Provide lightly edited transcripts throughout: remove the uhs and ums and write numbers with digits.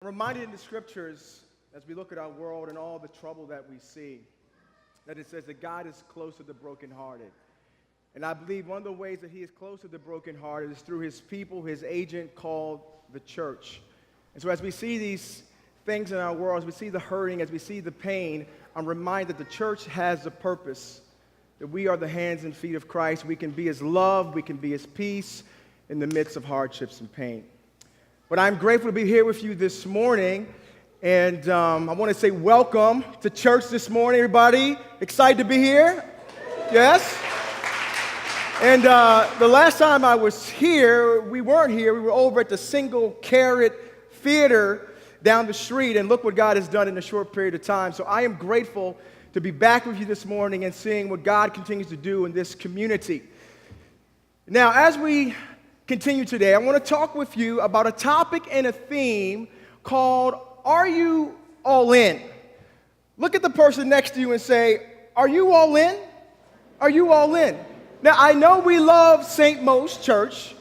I'm reminded in the scriptures, as we look at our world and all the trouble that we see, that it says that God is close to the brokenhearted. And I believe one of the ways that he is close to the brokenhearted is through his people, his agent called the church. And so as we see these things in our world, as we see the hurting, as we see the pain, I'm reminded that the church has a purpose, that we are the hands and feet of Christ. We can be his love, we can be his peace in the midst of hardships and pain. But I'm grateful to be here with you this morning, and I want to say welcome to church this morning, everybody. Excited to be here? Yes? And the last time I was here, we weren't here. We were over at the Single Carrot Theater down the street, and look what God has done in a short period of time. So I am grateful to be back with you this morning and seeing what God continues to do in this community. Now, as we continue today, I want to talk with you about a topic and a theme called, Are You All In? Look at the person next to you and say, are you all in? Are you all in? Now, I know we love St. Mo's Church.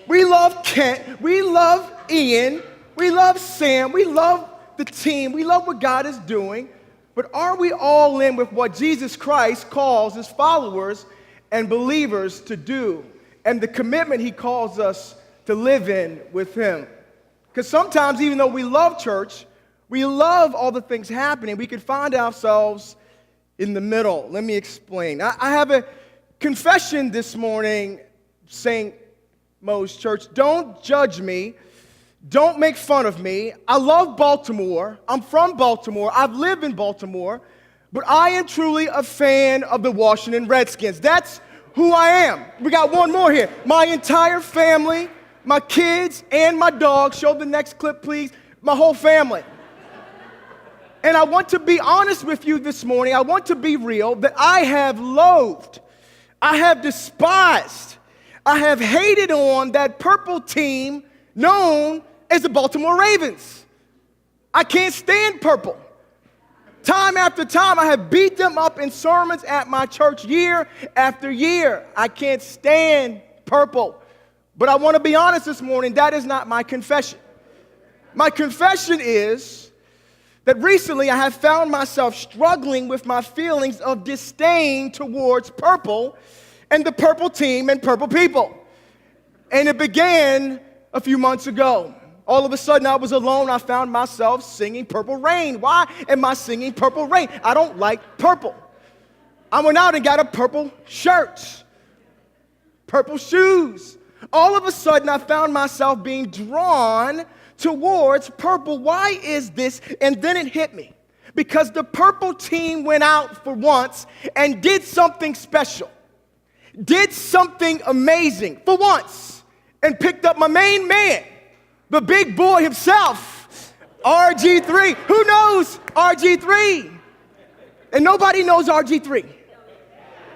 We love Kent. We love Ian. We love Sam. We love the team. We love what God is doing. But are we all in with what Jesus Christ calls his followers and believers to do, and the commitment he calls us to live in with him? Because sometimes, even though we love church, we love all the things happening, we can find ourselves in the middle. Let me explain. I have a confession this morning, St. Mo's Church. Don't judge me. Don't make fun of me. I love Baltimore. I'm from Baltimore. I've lived in Baltimore. But I am truly a fan of the Washington Redskins. That's who I am. We got one more here. My entire family, my kids, and my dog. Show the next clip, please. My whole family. And I want to be honest with you this morning. I want to be real that I have loathed, I have despised, I have hated on that purple team known as the Baltimore Ravens. I can't stand purple. Time after time, I have beat them up in sermons at my church year after year. I can't stand purple. But I want to be honest this morning, that is not my confession. My confession is that recently I have found myself struggling with my feelings of disdain towards purple and the purple team and purple people. And it began a few months ago. All of a sudden, I was alone. I found myself singing Purple Rain. Why am I singing Purple Rain? I don't like purple. I went out and got a purple shirt, purple shoes. All of a sudden, I found myself being drawn towards purple. Why is this? And then it hit me. Because the purple team went out for once and did something special, did something amazing for once, and picked up my main man, the big boy himself, RG3. Who knows RG3? And nobody knows RG3.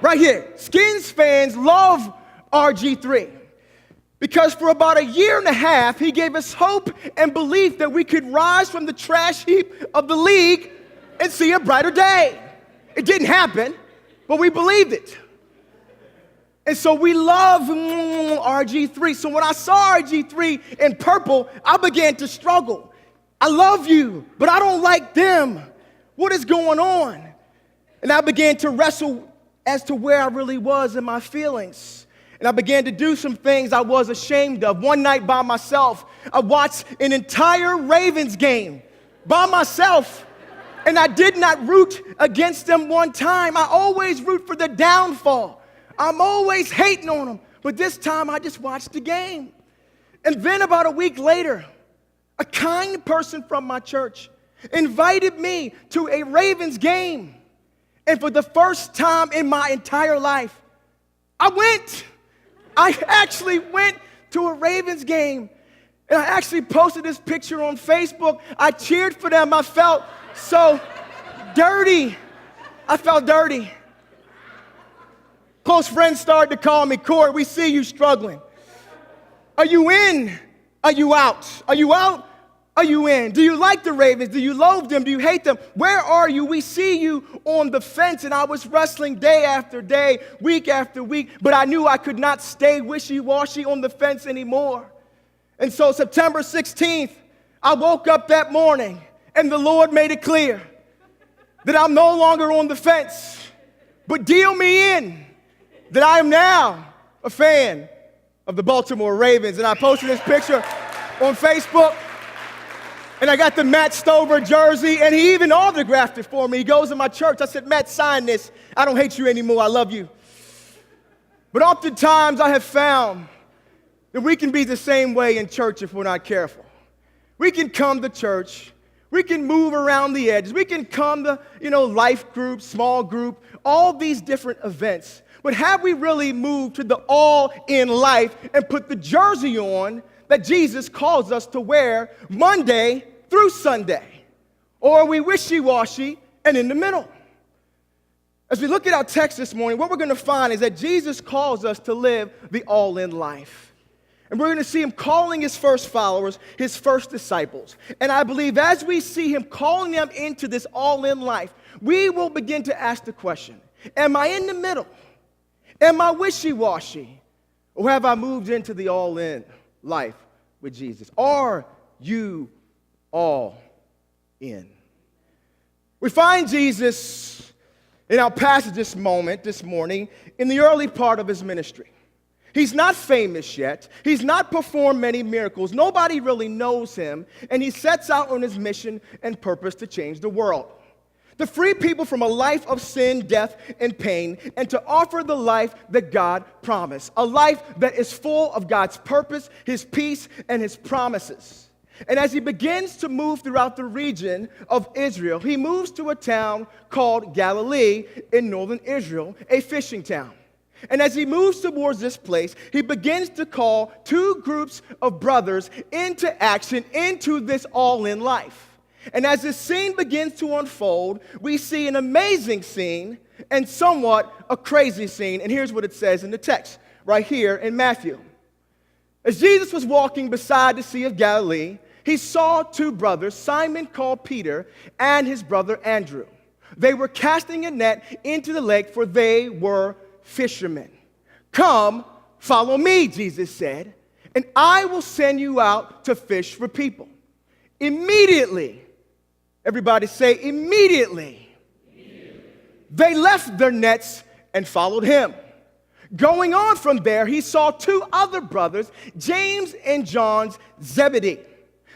Right here. Skins fans love RG3. Because for about a year and a half, he gave us hope and belief that we could rise from the trash heap of the league and see a brighter day. It didn't happen, but we believed it. And so we love RG3. So when I saw RG3 in purple, I began to struggle. I love you, but I don't like them. What is going on? And I began to wrestle as to where I really was in my feelings. And I began to do some things I was ashamed of. One night by myself, I watched an entire Ravens game by myself. And I did not root against them one time. I always root for the downfall. I'm always hating on them, but this time I just watched the game. And then about a week later, a kind person from my church invited me to a Ravens game. And for the first time in my entire life, I went. I actually went to a Ravens game. And I actually posted this picture on Facebook. I cheered for them. I felt so dirty. I felt dirty. Close friends started to call me, Khori, we see you struggling. Are you in? Are you out? Are you out? Are you in? Do you like the Ravens? Do you loathe them? Do you hate them? Where are you? We see you on the fence. And I was wrestling day after day, week after week, but I knew I could not stay wishy-washy on the fence anymore. And so September 16th, I woke up that morning and the Lord made it clear that I'm no longer on the fence, but deal me in that I am now a fan of the Baltimore Ravens. And I posted this picture on Facebook, and I got the Matt Stover jersey, and he even autographed it for me. He goes to my church. I said, Matt, sign this. I don't hate you anymore. I love you. But oftentimes I have found that we can be the same way in church if we're not careful. We can come to church. We can move around the edges. We can come to, life group, small group, all these different events. But have we really moved to the all in life and put the jersey on that Jesus calls us to wear Monday through Sunday? Or are we wishy-washy and in the middle? As we look at our text this morning, what we're going to find is that Jesus calls us to live the all-in life. And we're going to see him calling his first followers, his first disciples. And I believe as we see him calling them into this all-in life, we will begin to ask the question, am I in the middle? Am I wishy-washy? Or have I moved into the all-in life with Jesus? Are you all in? We find Jesus in our passage this morning, in the early part of his ministry. He's not famous yet. He's not performed many miracles. Nobody really knows him. And he sets out on his mission and purpose to change the world, to free people from a life of sin, death, and pain, and to offer the life that God promised, a life that is full of God's purpose, his peace, and his promises. And as he begins to move throughout the region of Israel, he moves to a town called Galilee in northern Israel, a fishing town. And as he moves towards this place, he begins to call two groups of brothers into action, into this all-in life. And as this scene begins to unfold, we see an amazing scene and somewhat a crazy scene. And here's what it says in the text, right here in Matthew. As Jesus was walking beside the Sea of Galilee, he saw two brothers, Simon called Peter and his brother Andrew. They were casting a net into the lake, for they were fishermen. Come, follow me, Jesus said, and I will send you out to fish for people. Immediately, everybody say immediately, they left their nets and followed him. Going on from there, he saw two other brothers, James and John's Zebedee.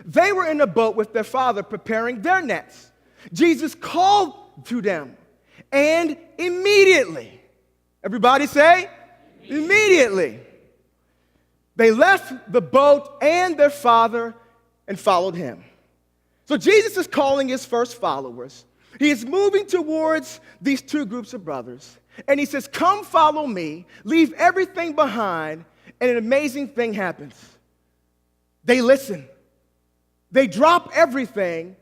They were in a boat with their father preparing their nets. Jesus called to them, and immediately, everybody say, immediately, they left the boat and their father and followed him. So Jesus is calling his first followers. He is moving towards these two groups of brothers. And he says, come follow me, leave everything behind, and an amazing thing happens. They listen. They drop everything,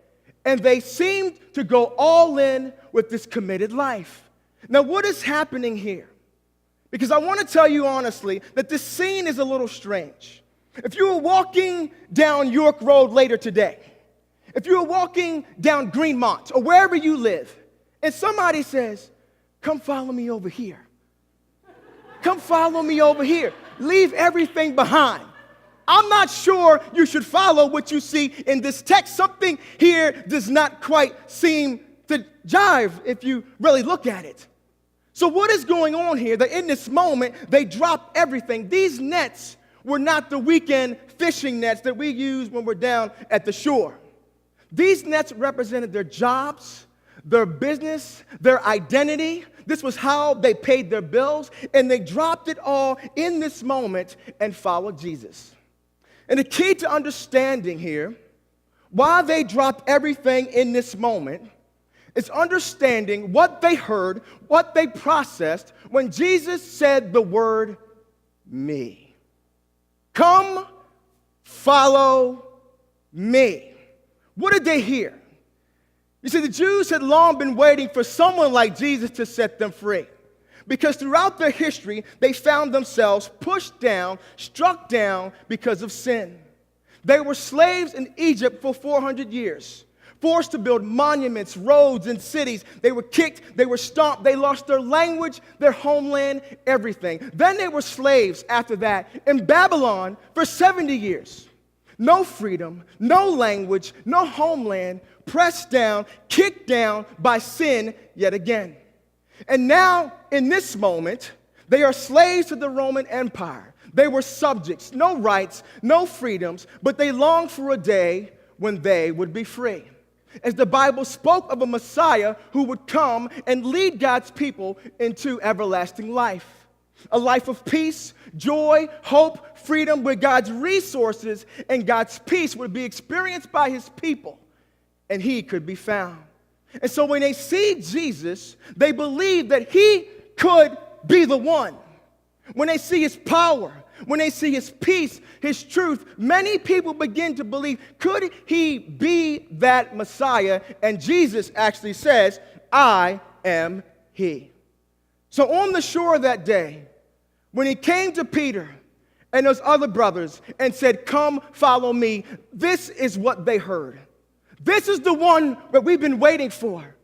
and they seem to go all in with this committed life. Now, what is happening here? Because I want to tell you honestly that this scene is a little strange. If you were walking down York Road later today, if you were walking down Greenmont or wherever you live, and somebody says, come follow me over here. Come follow me over here. Leave everything behind. I'm not sure you should follow what you see in this text. Something here does not quite seem to jive if you really look at it. So what is going on here? That in this moment, they drop everything. These nets were not the weekend fishing nets that we use when we're down at the shore. These nets represented their jobs, their business, their identity. This was how they paid their bills, and they dropped it all in this moment and followed Jesus. And the key to understanding here, why they dropped everything in this moment, is understanding what they heard, what they processed when Jesus said the word me. Come, follow me. What did they hear? You see, the Jews had long been waiting for someone like Jesus to set them free. Because throughout their history, they found themselves pushed down, struck down because of sin. They were slaves in Egypt for 400 years, forced to build monuments, roads, and cities. They were kicked, they were stomped, they lost their language, their homeland, everything. Then they were slaves after that in Babylon for 70 years. no freedom, no language, no homeland, pressed down, kicked down by sin yet again. And now, in this moment, they are slaves to the Roman Empire. They were subjects, no rights, no freedoms, but they longed for a day when they would be free. As the Bible spoke of a Messiah who would come and lead God's people into everlasting life. A life of peace, joy, hope, freedom, where God's resources and God's peace would be experienced by his people, and he could be found. And so when they see Jesus, they believe that he could be the one. When they see his power, when they see his peace, his truth, many people begin to believe, could he be that Messiah? And Jesus actually says, I am he. So on the shore that day, when he came to Peter and those other brothers and said, come follow me, this is what they heard. This is the one that we've been waiting for.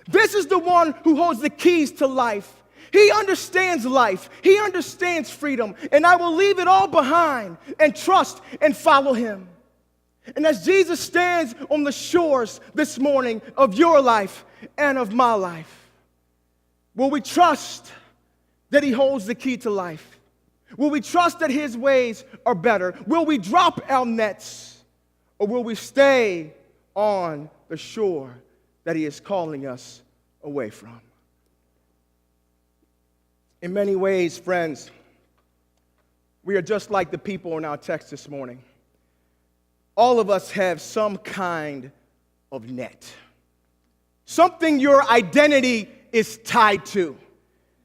This is the one who holds the keys to life. He understands life. He understands freedom. And I will leave it all behind and trust and follow him. And as Jesus stands on the shores this morning of your life and of my life, will we trust that he holds the key to life? Will we trust that his ways are better? Will we drop our nets? Or will we stay on the shore that he is calling us away from? In many ways, friends, we are just like the people in our text this morning. All of us have some kind of net. Something your identity is tied to.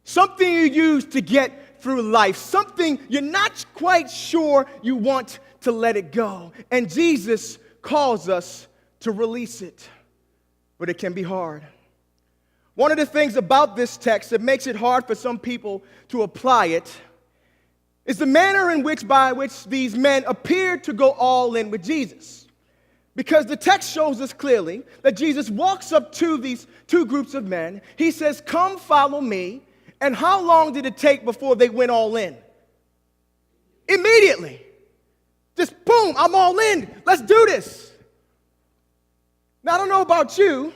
Something you use to get through life. Something you're not quite sure you want to let it go. And Jesus calls us to release it. But it can be hard. One of the things about this text that makes it hard for some people to apply it is the manner by which these men appeared to go all in with Jesus. Because the text shows us clearly that Jesus walks up to these two groups of men. He says, come follow me. And how long did it take before they went all in? Immediately. Just boom, I'm all in. Let's do this. Now, I don't know about you,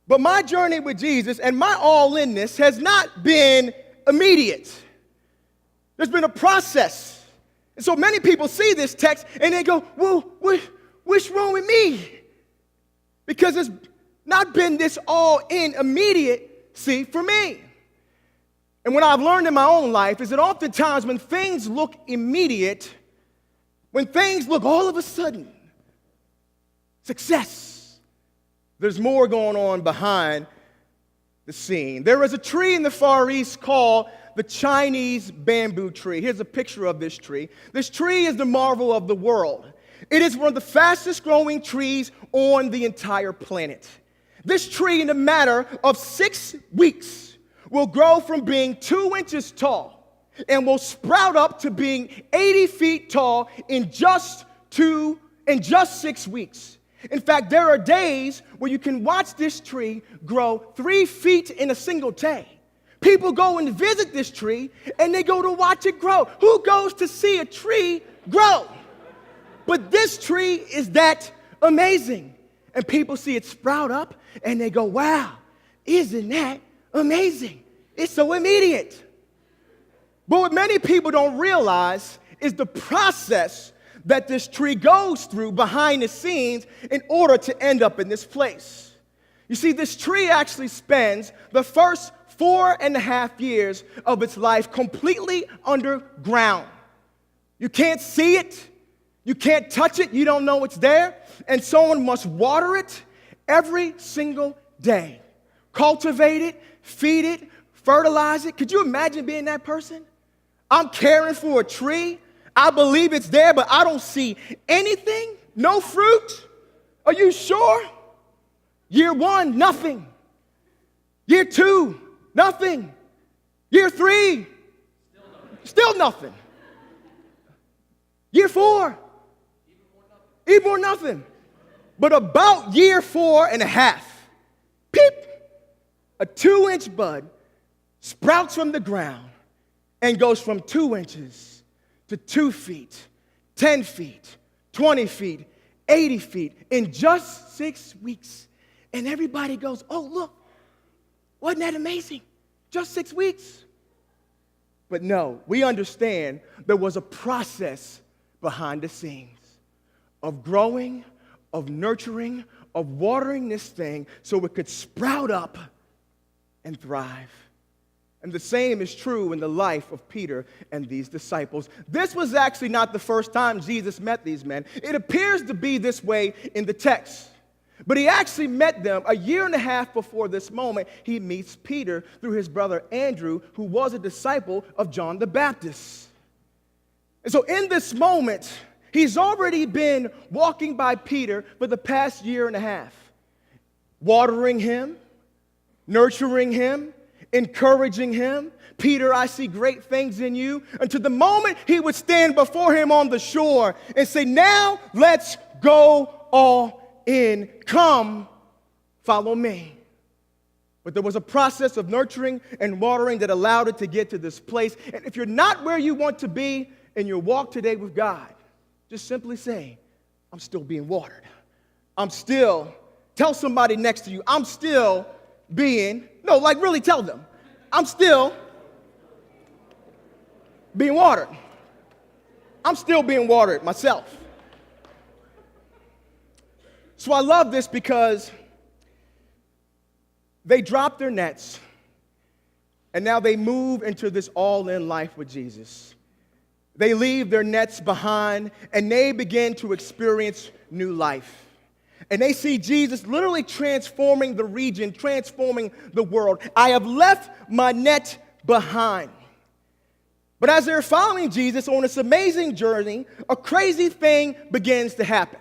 but my journey with Jesus and my all-inness has not been immediate. There's been a process. And so many people see this text and they go, well, what's wrong with me? Because it's not been this all-in immediacy for me. And what I've learned in my own life is that oftentimes when things look immediate, when things look all of a sudden, success, there's more going on behind the scene. There is a tree in the Far East called the Chinese bamboo tree. Here's a picture of this tree. This tree is the marvel of the world. It is one of the fastest growing trees on the entire planet. This tree, in a matter of 6 weeks, will grow from being 2 inches tall and will sprout up to being 80 feet tall in just 6 weeks. In fact, there are days where you can watch this tree grow 3 feet in a single day. People go and visit this tree, and they go to watch it grow. Who goes to see a tree grow? But this tree is that amazing. And people see it sprout up, and they go, wow, isn't that amazing? It's so immediate. But what many people don't realize is the process that this tree goes through behind the scenes in order to end up in this place. You see, this tree actually spends the first 4.5 years of its life completely underground. You can't see it, you can't touch it, you don't know it's there, and someone must water it every single day. Cultivate it, feed it, fertilize it. Could you imagine being that person? I'm caring for a tree. I believe it's there, but I don't see anything. No fruit. Are you sure? Year 1, nothing. Year 2, nothing. Year 3, still nothing. Year 4, even more nothing. But about year 4.5, peep, a 2-inch bud sprouts from the ground and goes from 2 inches to 2 feet, 10 feet, 20 feet, 80 feet in just 6 weeks. And everybody goes, oh, look, wasn't that amazing? Just 6 weeks. But no, we understand there was a process behind the scenes of growing, of nurturing, of watering this thing so it could sprout up and thrive. And the same is true in the life of Peter and these disciples. This was actually not the first time Jesus met these men. It appears to be this way in the text. But he actually met them a year and a half before this moment. He meets Peter through his brother Andrew, who was a disciple of John the Baptist. And so in this moment, he's already been walking by Peter for the past year and a half, watering him, nurturing him, encouraging him. Peter, I see great things in you. Until the moment he would stand before him on the shore and say, now let's go all in. Come, follow me. But there was a process of nurturing and watering that allowed it to get to this place. And if you're not where you want to be in your walk today with God, just simply say, I'm still being watered. Tell somebody next to you, I'm still being, really tell them, I'm still being watered. I'm still being watered myself. So I love this because they drop their nets and now they move into this all-in life with Jesus. They leave their nets behind and they begin to experience new life. And they see Jesus literally transforming the region, transforming the world. I have left my net behind. But as they're following Jesus on this amazing journey, a crazy thing begins to happen.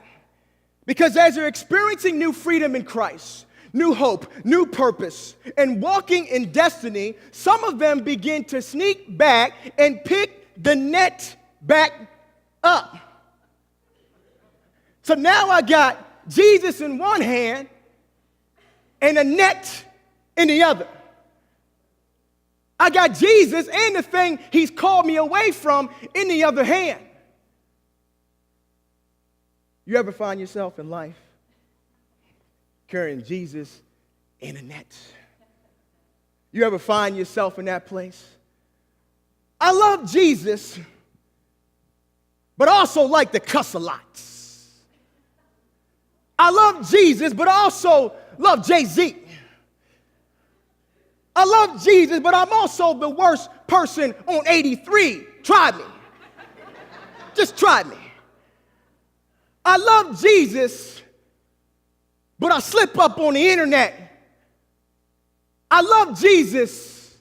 Because as they're experiencing new freedom in Christ, new hope, new purpose, and walking in destiny, some of them begin to sneak back and pick the net back up. So now I got Jesus in one hand and a net in the other. I got Jesus and the thing he's called me away from in the other hand. You ever find yourself in life carrying Jesus in a net? You ever find yourself in that place? I love Jesus, but also like to cuss a lot. I love Jesus, but I also love Jay-Z. I love Jesus, but I'm also the worst person on 83. Try me. Just try me. I love Jesus, but I slip up on the internet. I love Jesus.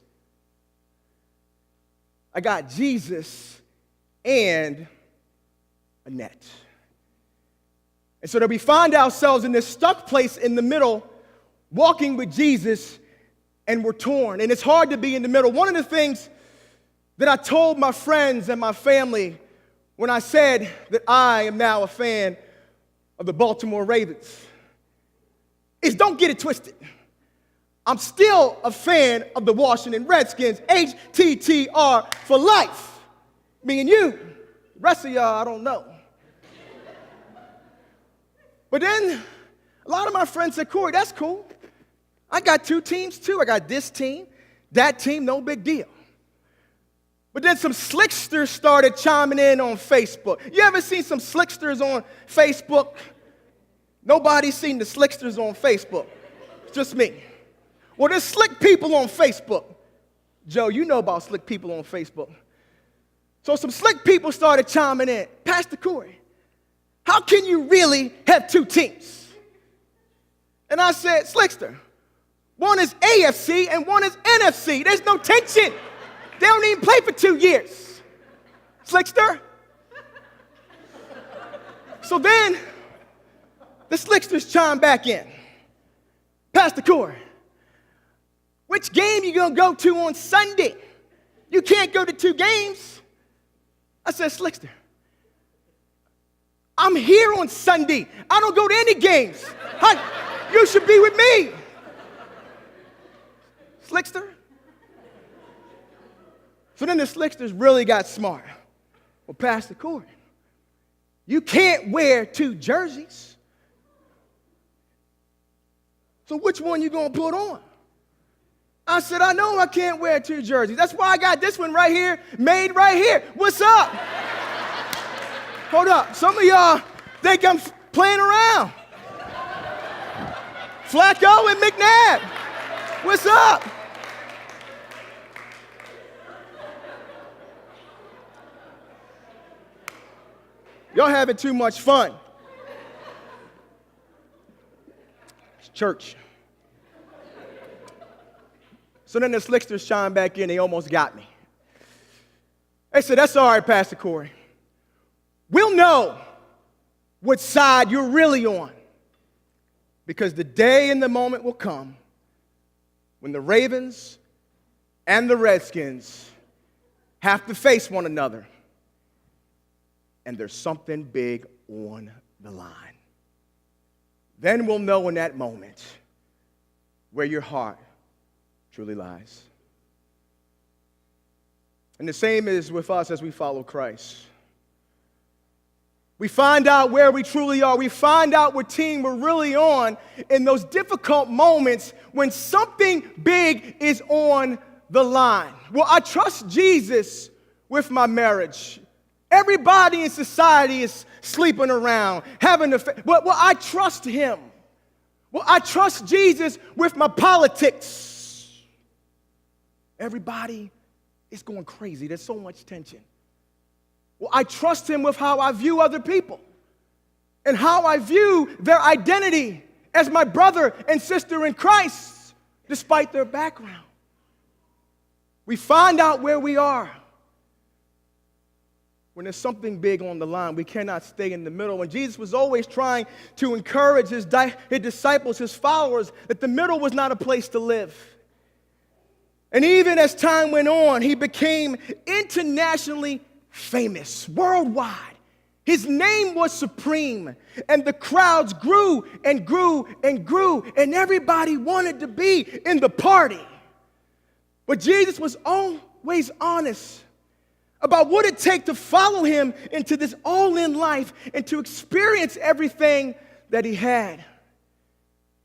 I got Jesus and a net. And so that we find ourselves in this stuck place in the middle, walking with Jesus, and we're torn. And it's hard to be in the middle. One of the things that I told my friends and my family when I said that I am now a fan of the Baltimore Ravens is don't get it twisted. I'm still a fan of the Washington Redskins, HTTR for life. Me and you. The rest of y'all, I don't know. But then a lot of my friends said, Khori, that's cool. I got two teams too. I got this team, that team, no big deal. But then some slicksters started chiming in on Facebook. You ever seen some slicksters on Facebook? Nobody's seen the slicksters on Facebook. It's just me. Well, there's slick people on Facebook. Joe, you know about slick people on Facebook. So some slick people started chiming in. Pastor Khori, how can you really have two teams? And I said, Slickster, one is AFC and one is NFC. There's no tension. They don't even play for 2 years. Slickster? So then the Slicksters chime back in. Pastor Khori, which game you going to go to on Sunday? You can't go to 2 games. I said, Slickster, I'm here on Sunday. I don't go to any games. You should be with me. Slickster? So then the Slicksters really got smart. Well, Pastor Khori, You can't wear 2 jerseys. So which one you going to put on? I said, I know I can't wear 2 jerseys. That's why I got this one right here, made right here. What's up? Hold up. Some of y'all think I'm playing around. Flacco and McNabb. What's up? Y'all having too much fun. It's church. So then the slicksters chime back in. They almost got me. They said, that's all right, Pastor Khori. We'll know what side you're really on, because the day and the moment will come when the Ravens and the Redskins have to face one another, and there's something big on the line. Then we'll know in that moment where your heart truly lies. And the same is with us as we follow Christ. We find out where we truly are. We find out what team we're really on in those difficult moments when something big is on the line. Well, I trust Jesus with my marriage. Everybody in society is sleeping around, having well, I trust him. Well, I trust Jesus with my politics. Everybody is going crazy. There's so much tension. Well, I trust him with how I view other people and how I view their identity as my brother and sister in Christ, despite their background. We find out where we are. When there's something big on the line, we cannot stay in the middle. And Jesus was always trying to encourage his disciples, his followers, that the middle was not a place to live. And even as time went on, he became internationally famous, worldwide. His name was supreme, and the crowds grew and grew and grew, and everybody wanted to be in the party. But Jesus was always honest about what it takes to follow him into this all-in life and to experience everything that he had.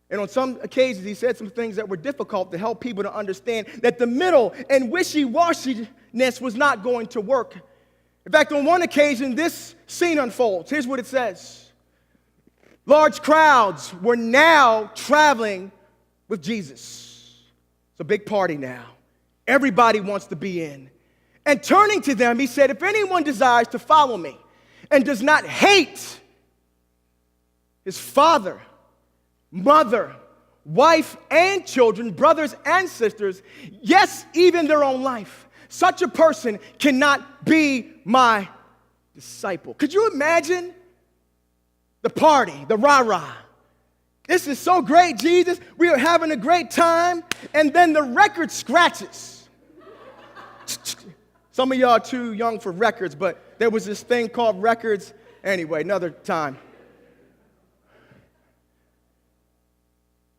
And on some occasions, he said some things that were difficult to help people to understand that the middle and wishy-washiness was not going to work. In fact, on one occasion, this scene unfolds. Here's what it says. Large crowds were now traveling with Jesus. It's a big party now. Everybody wants to be in. And turning to them, he said, if anyone desires to follow me and does not hate his father, mother, wife, and children, brothers and sisters, yes, even their own life, such a person cannot be my disciple. Could you imagine the party, the rah-rah? This is so great, Jesus. We are having a great time. And then the record scratches. Some of y'all are too young for records, but there was this thing called records. Anyway, another time.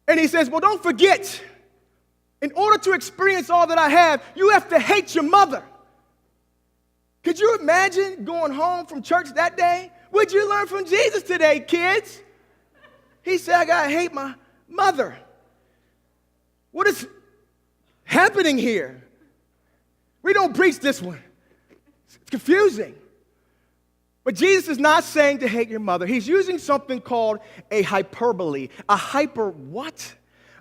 And he says, well, don't forget, in order to experience all that I have, you have to hate your mother. Could you imagine going home from church that day? What'd you learn from Jesus today, kids? He said, I got to hate my mother. What is happening here? We don't preach this one. It's confusing. But Jesus is not saying to hate your mother. He's using something called a hyperbole. A hyper what?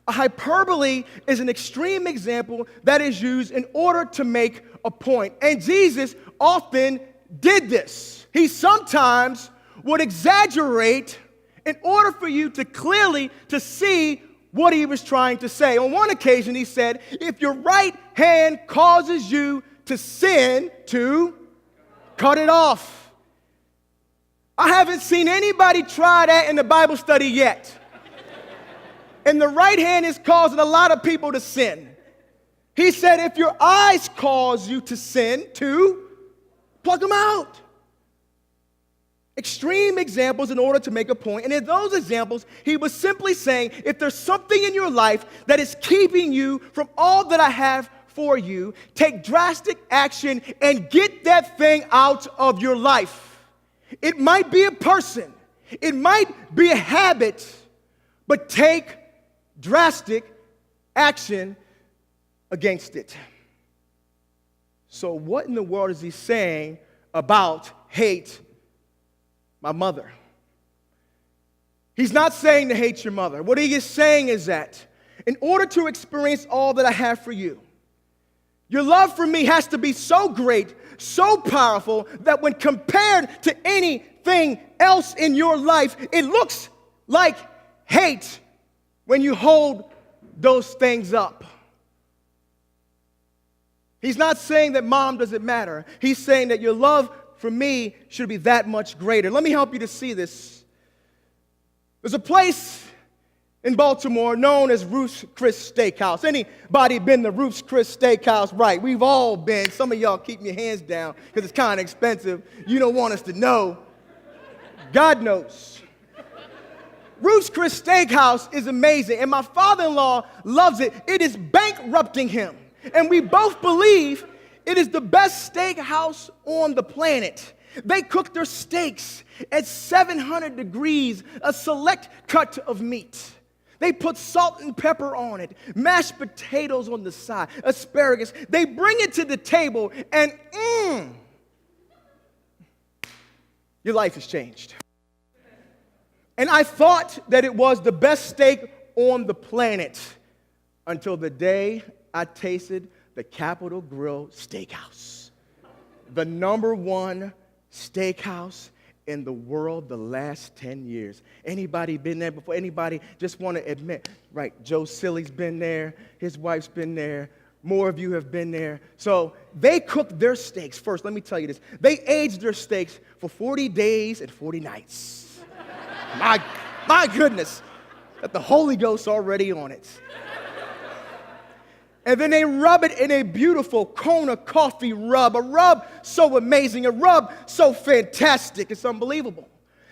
A hyperbole is an extreme example that is used in order to make a point. And Jesus often did this. He sometimes would exaggerate in order for you to clearly to see what he was trying to say. On one occasion, he said, if your right hand causes you to sin, to cut it off. I haven't seen anybody try that in the Bible study yet. And the right hand is causing a lot of people to sin. He said, if your eyes cause you to sin, to pluck them out. Extreme examples in order to make a point. And in those examples, he was simply saying, if there's something in your life that is keeping you from all that I have for you, take drastic action and get that thing out of your life. It might be a person. It might be a habit, but take drastic action against it. So what in the world is he saying about hate my mother? He's not saying to hate your mother. What he is saying is that in order to experience all that I have for you, your love for me has to be so great, so powerful, that when compared to anything else in your life, it looks like hate when you hold those things up. He's not saying that mom doesn't matter. He's saying that your love for me should be that much greater. Let me help you to see this. There's a place in Baltimore known as Ruth's Chris Steakhouse. Anybody been to Ruth's Chris Steakhouse? Right, we've all been. Some of y'all keep your hands down because it's kind of expensive. You don't want us to know. God knows. Ruth's Chris Steakhouse is amazing, and my father-in-law loves it. It is bankrupting him, and we both believe it is the best steakhouse on the planet. They cook their steaks at 700 degrees, a select cut of meat. They put salt and pepper on it, mashed potatoes on the side, asparagus. They bring it to the table, and your life has changed. And I thought that it was the best steak on the planet until the day I tasted the Capitol Grill Steakhouse, the #1 steakhouse in the world the last 10 years. Anybody been there before? Anybody just want to admit, right, Joe Silly's been there, his wife's been there, more of you have been there. So they cook their steaks first. Let me tell you this. They age their steaks for 40 days and 40 nights. My goodness, that the Holy Ghost already on it. And then they rub it in a beautiful Kona coffee rub, a rub so amazing, a rub so fantastic, it's unbelievable.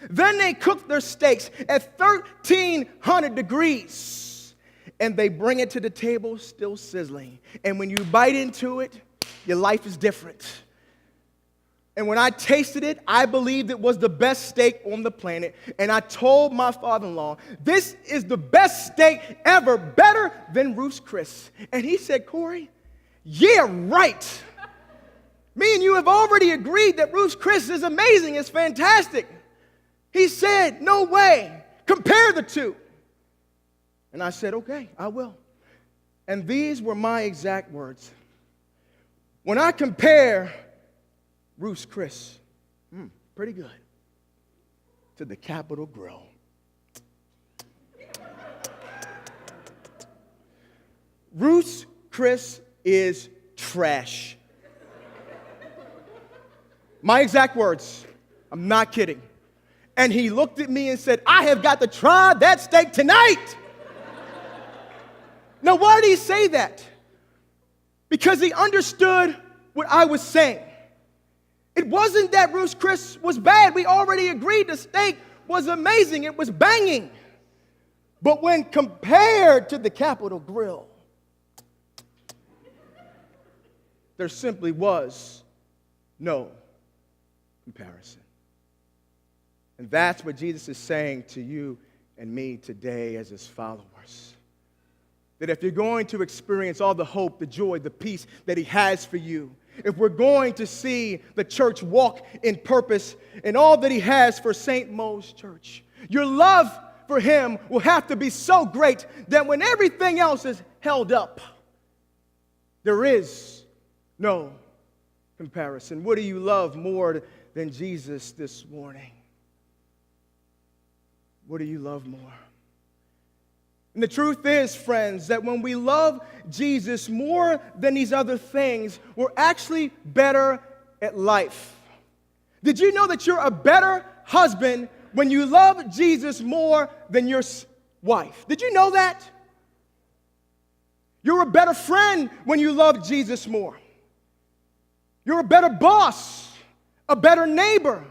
Then they cook their steaks at 1,300 degrees, and they bring it to the table still sizzling. And when you bite into it, your life is different. And when I tasted it, I believed it was the best steak on the planet. And I told my father-in-law, this is the best steak ever, better than Ruth's Chris. And he said, Khori, yeah, right. Me and you have already agreed that Ruth's Chris is amazing, it's fantastic. He said, no way, compare the two. And I said, okay, I will. And these were my exact words. When I compare Ruth's Chris, pretty good, to the Capitol Grill, Ruth's Chris is trash. My exact words, I'm not kidding. And he looked at me and said, I have got to try that steak tonight. Now, why did he say that? Because he understood what I was saying. It wasn't that Ruth's Chris was bad. We already agreed the steak was amazing. It was banging. But when compared to the Capitol Grill, there simply was no comparison. And that's what Jesus is saying to you and me today as his followers. That if you're going to experience all the hope, the joy, the peace that he has for you, if we're going to see the church walk in purpose and all that he has for St. Mo's Church, your love for him will have to be so great that when everything else is held up, there is no comparison. What do you love more than Jesus this morning? What do you love more? And the truth is, friends, that when we love Jesus more than these other things, we're actually better at life. Did you know that you're a better husband when you love Jesus more than your wife? Did you know that? You're a better friend when you love Jesus more. You're a better boss, a better neighbor.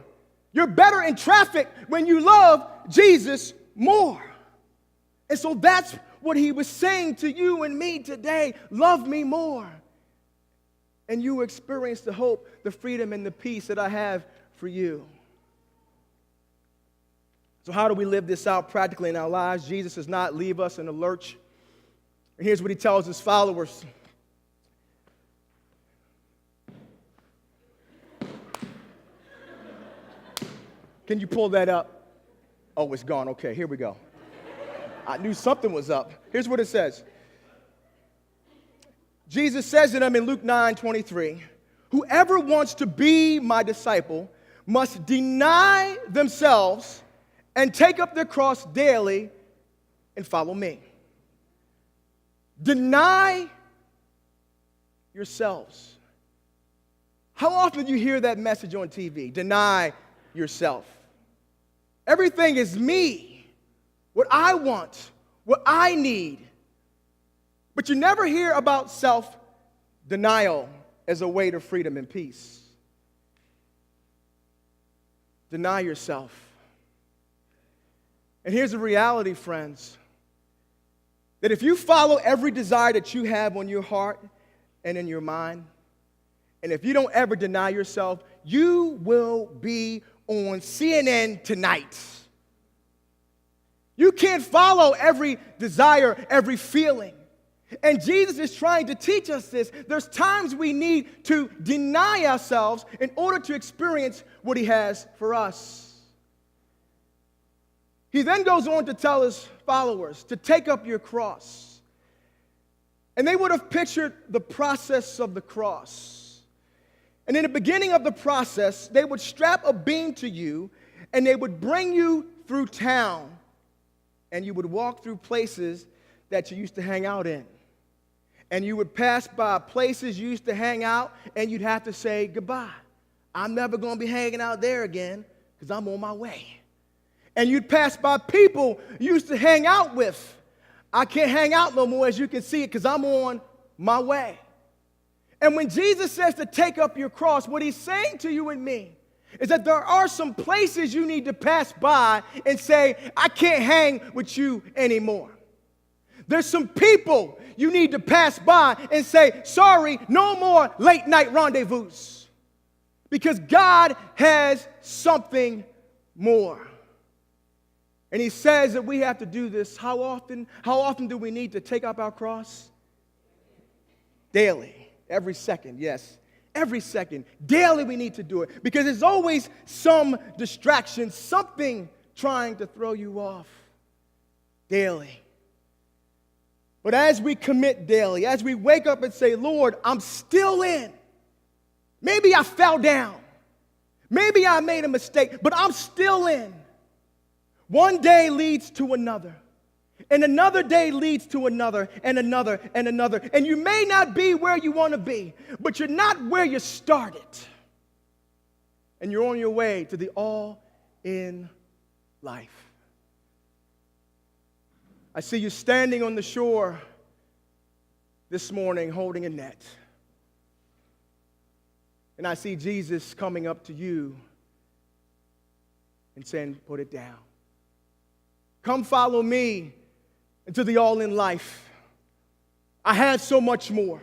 You're better in traffic when you love Jesus more. And so that's what he was saying to you and me today. Love me more. And you experience the hope, the freedom, and the peace that I have for you. So how do we live this out practically in our lives? Jesus does not leave us in a lurch. And here's what he tells his followers. Can you pull that up? Oh, it's gone. Okay, here we go. I knew something was up. Here's what it says. Jesus says to them in Luke 9:23, whoever wants to be my disciple must deny themselves and take up their cross daily and follow me. Deny yourselves. How often do you hear that message on TV? Deny yourself. Everything is me, what I want, what I need. But you never hear about self-denial as a way to freedom and peace. Deny yourself. And here's the reality, friends, that if you follow every desire that you have on your heart and in your mind, and if you don't ever deny yourself, you will be on CNN tonight. You can't follow every desire, every feeling. And Jesus is trying to teach us this. There's times we need to deny ourselves in order to experience what he has for us. He then goes on to tell his followers to take up your cross. And they would have pictured the process of the cross. And in the beginning of the process, they would strap a beam to you and they would bring you through town. And you would walk through places that you used to hang out in. And you would pass by places you used to hang out, and you'd have to say goodbye. I'm never going to be hanging out there again because I'm on my way. And you'd pass by people you used to hang out with. I can't hang out no more, as you can see it, because I'm on my way. And when Jesus says to take up your cross, what he's saying to you and me is that there are some places you need to pass by and say, I can't hang with you anymore. There's some people you need to pass by and say, sorry, no more late night rendezvous. Because God has something more. And he says that we have to do this. How often? How often do we need to take up our cross? Daily. Every second, yes. Every second. Daily we need to do it. Because there's always some distraction, something trying to throw you off. Daily. But as we commit daily, as we wake up and say, Lord, I'm still in. Maybe I fell down. Maybe I made a mistake, but I'm still in. One day leads to another. And another day leads to another and another and another. And you may not be where you want to be, but you're not where you started. And you're on your way to the all-in life. I see you standing on the shore this morning holding a net. And I see Jesus coming up to you and saying, put it down. Come follow me into the all-in life. I have so much more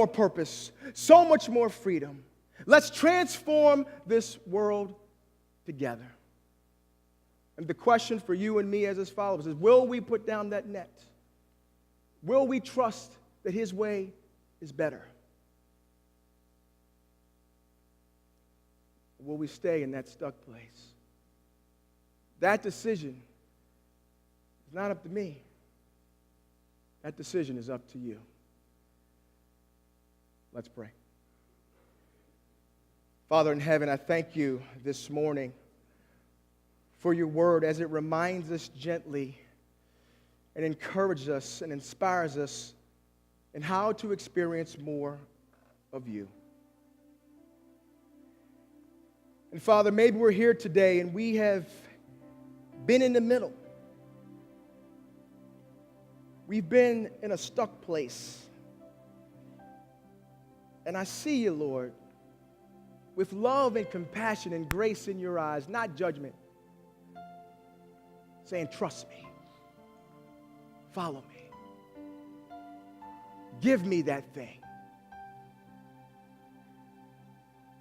purpose, so much more freedom. Let's transform this world together. And the question for you and me as his followers is, will we put down that net? Will we trust that his way is better? Will we stay in that stuck place? That decision is not up to me. That decision is up to you. Let's pray. Father in heaven, I thank you this morning for your word as it reminds us gently and encourages us and inspires us in how to experience more of you. And Father, maybe we're here today and we have been in the middle. We've been in a stuck place. And I see you, Lord, with love and compassion and grace in your eyes, not judgment, saying, trust me, follow me, give me that thing.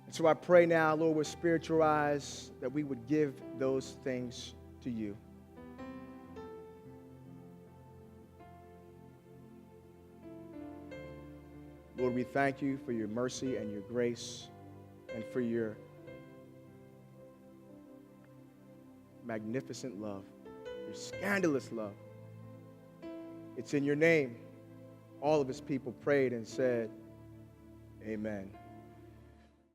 And so I pray now, Lord, with spiritual eyes, that we would give those things to you. Lord, we thank you for your mercy and your grace and for your magnificent love, your scandalous love. It's in your name. All of his people prayed and said, amen.